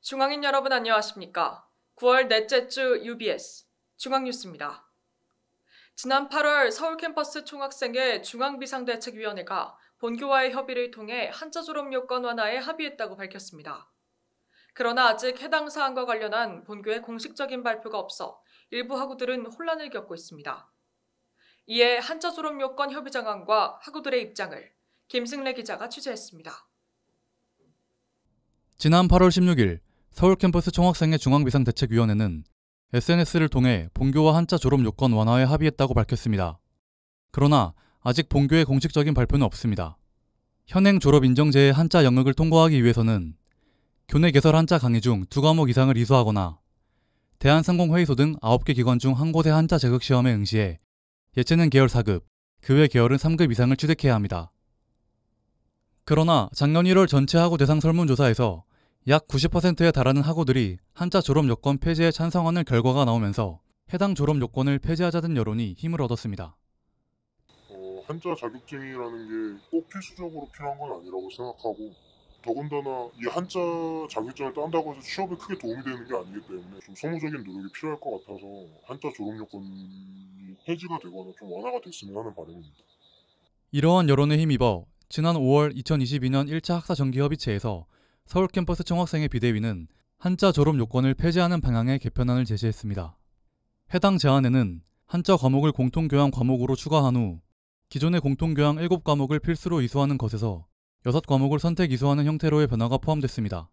중앙인 여러분 안녕하십니까? 9월 넷째 주 UBS 중앙뉴스입니다. 지난 8월 서울 캠퍼스 총학생회 중앙비상대책위원회가 본교와의 협의를 통해 한자 졸업 요건 완화에 합의했다고 밝혔습니다. 그러나 아직 해당 사안과 관련한 본교의 공식적인 발표가 없어 일부 학우들은 혼란을 겪고 있습니다. 이에 한자 졸업 요건 협의 정황과 학우들의 입장을 김승래 기자가 취재했습니다. 지난 8월 16일 서울 캠퍼스 총학생회 중앙비상대책위원회는 SNS를 통해 본교와 한자 졸업 요건 완화에 합의했다고 밝혔습니다. 그러나 아직 본교의 공식적인 발표는 없습니다. 현행 졸업 인정제의 한자 영역을 통과하기 위해서는 교내 개설 한자 강의 중 2과목 이상을 이수하거나 대한상공회의소 등 9개 기관 중 한 곳의 한자 자격 시험에 응시해 예체능 계열 4급, 그 외 계열은 3급 이상을 취득해야 합니다. 그러나 작년 1월 전체 학우 대상 설문조사에서 약 90%에 달하는 학우들이 한자 졸업 요건 폐지에 찬성하는 결과가 나오면서 해당 졸업 요건을 폐지하자는 여론이 힘을 얻었습니다. 한자 자격증이라는 게 꼭 필수적으로 필요한 건 아니라고 생각하고, 더군다나 이 한자 자격증을 딴다고 해서 취업에 크게 도움이 되는 게 아니기 때문에 좀 소모적인 노력이 필요할 것 같아서 한자 졸업 요건이 폐지가 되거나 좀 완화가 됐으면 하는 바람입니다. 이러한 여론에 힘입어 지난 5월 2022년 1차 학사 정기협의체에서 서울 캠퍼스 총학생회 비대위는 한자 졸업 요건을 폐지하는 방향의 개편안을 제시했습니다. 해당 제안에는 한자 과목을 공통교양 과목으로 추가한 후 기존의 공통교양 7과목을 필수로 이수하는 것에서 6과목을 선택 이수하는 형태로의 변화가 포함됐습니다.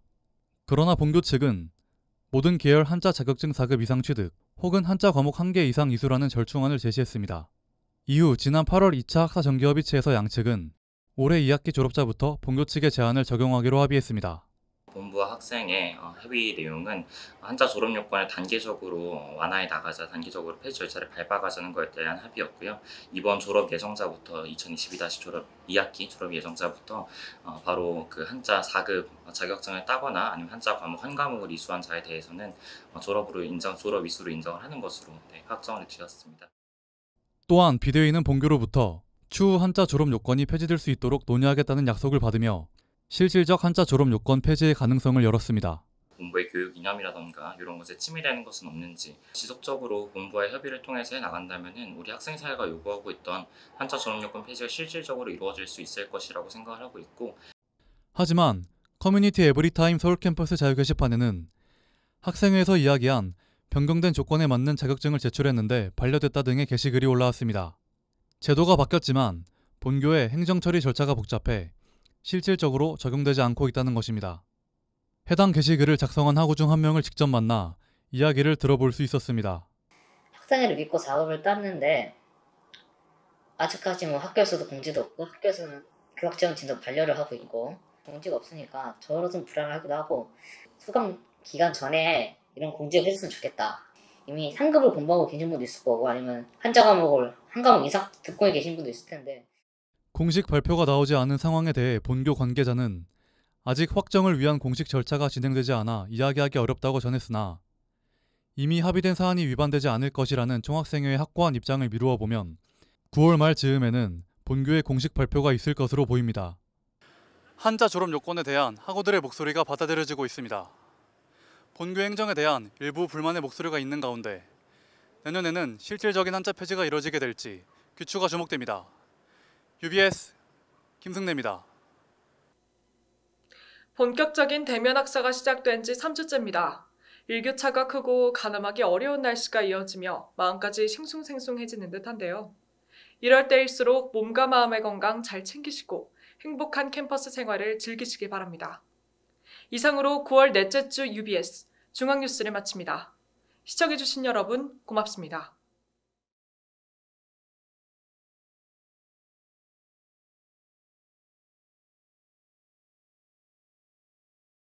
그러나 본교 측은 모든 계열 한자 자격증 4급 이상 취득 혹은 한자 과목 1개 이상 이수라는 절충안을 제시했습니다. 이후 지난 8월 2차 학사 정기협의체에서 양측은 올해 2학기 졸업자부터 본교 측의 제안을 적용하기로 합의했습니다. 본부와 학생의 협의 내용은 한자 졸업 요건을 단계적으로 완화해 나가자, 단계적으로 폐지 절차를 밟아가자는 것에 대한 합의였고요. 이번 졸업 예정자부터 2022-졸업 2학기 졸업 예정자부터 바로 그 한자 4급 자격증을 따거나 아니면 한자 과목 한 과목을 이수한 자에 대해서는 졸업 이수로 인정을 하는 것으로 확정을 지었습니다. 또한 비대위는 본교로부터 추후 한자 졸업 요건이 폐지될 수 있도록 논의하겠다는 약속을 받으며 실질적 한자 졸업 요건 폐지의 가능성을 열었습니다. 본부의 교육 이념이라던가 이런 것에 침해되는 것은 없는지, 지속적으로 본부와의 협의를 통해서 해나간다면 우리 학생사회가 요구하고 있던 한자 졸업 요건 폐지가 실질적으로 이루어질 수 있을 것이라고 생각을 하고 있고, 하지만 커뮤니티 에브리타임 서울 캠퍼스 자유 게시판에는 학생회에서 이야기한 변경된 조건에 맞는 자격증을 제출했는데 반려됐다 등의 게시글이 올라왔습니다. 제도가 바뀌었지만 본교의 행정처리 절차가 복잡해 실질적으로 적용되지 않고 있다는 것입니다. 해당 게시글을 작성한 학우 중 한 명을 직접 만나 이야기를 들어볼 수 있었습니다. 학생회를 믿고 작업을 땄는데 아직까지 학교에서도 공지도 없고 학교에서는 교학지원팀도 반려를 하고 있고 공지가 없으니까 저로서는 불안하기도 하고 수강 기간 전에 이런 공지를 해줬으면 좋겠다. 이미 3급을 공부하고 계신 분도 있을 거고 아니면 한자 과목을 한 과목 이상 듣고 계신 분도 있을 텐데 공식 발표가 나오지 않은 상황에 대해 본교 관계자는 아직 확정을 위한 공식 절차가 진행되지 않아 이야기하기 어렵다고 전했으나 이미 합의된 사안이 위반되지 않을 것이라는 총학생회의 확고한 입장을 미루어 보면 9월 말 즈음에는 본교의 공식 발표가 있을 것으로 보입니다. 한자 졸업 요건에 대한 학우들의 목소리가 받아들여지고 있습니다. 본교 행정에 대한 일부 불만의 목소리가 있는 가운데 내년에는 실질적인 한자 폐지가 이뤄지게 될지 귀추가 주목됩니다. UBS 김승래입니다. 본격적인 대면 학사가 시작된 지 3주째입니다. 일교차가 크고 가늠하기 어려운 날씨가 이어지며 마음까지 싱숭생숭해지는 듯한데요. 이럴 때일수록 몸과 마음의 건강 잘 챙기시고 행복한 캠퍼스 생활을 즐기시기 바랍니다. 이상으로 9월 넷째 주 UBS 중앙뉴스를 마칩니다. 시청해주신 여러분 고맙습니다.